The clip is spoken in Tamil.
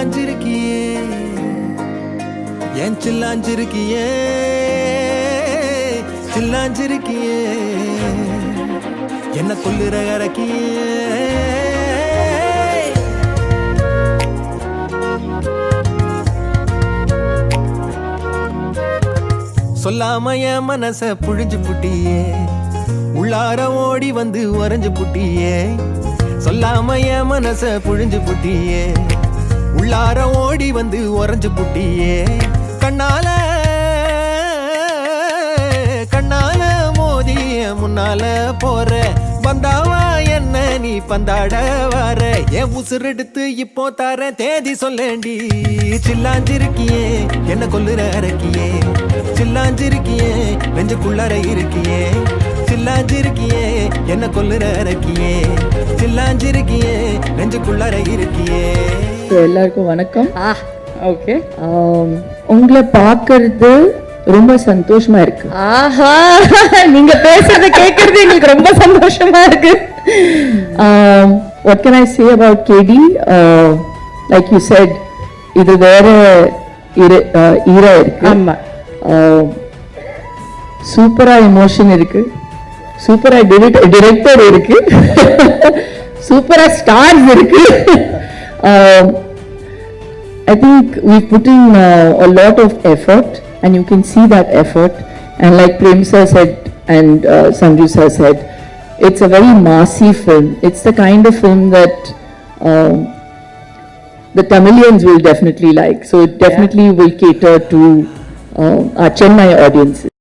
சில்லாஞ்சிருக்கியே என் சில்லாஞ்சிருக்கியே சில்லாஞ்சிருக்கியே என்ன கொல்லுற அரக்கியே சொல்லாம என் மனச புழிஞ்சு புட்டியே உள்ளார ஓடி வந்து உறைஞ்சு புட்டியே சொல்லாம என் மனச புழிஞ்சு புட்டியே உள்ளார ஓடி வந்து உறைஞ்சு புட்டியே கண்ணால கண்ணால மோதிய முன்னால போற வந்தாவா என்ன நீ பந்தாட வர என் உசுர் எடுத்து இப்போ தர தேதி சொல்லேண்டி சில்லாஞ்சிருக்கியே என்ன கொல்லுற அரக்கியே சில்லாஞ்சிருக்கியே நெஞ்சுக்குள்ளற இருக்கியே சில்லாஞ்சிருக்கியே என்ன கொல்லுற அரக்கியே சில்லாஞ்சிருக்கியே நெஞ்சுக்குள்ளற இருக்கியே. எல்லாருக்கும் வணக்கம். ஓகே, உங்களை பார்க்கறது ரொம்ப சந்தோஷமா இருக்கு. ஆஹா, நீங்க பேசுறத கேக்குறது எங்களுக்கு ரொம்ப சந்தோஷமா இருக்கு. What can I say about KD? Like you said, இது வேற ஈரா இருக்கு. ஆமா, சூப்பரா எமோஷன் இருக்கு, சூப்பரா டிரெக்டர் இருக்கு, சூப்பரா ஸ்டார்ஸ் இருக்கு. I think we've put in a lot of effort and you can see that effort, and like Prem sir said and Sanju sir said, it's a very massy film. It's the kind of film that the Tamilians will definitely like, so it definitely will cater to our Chennai audiences.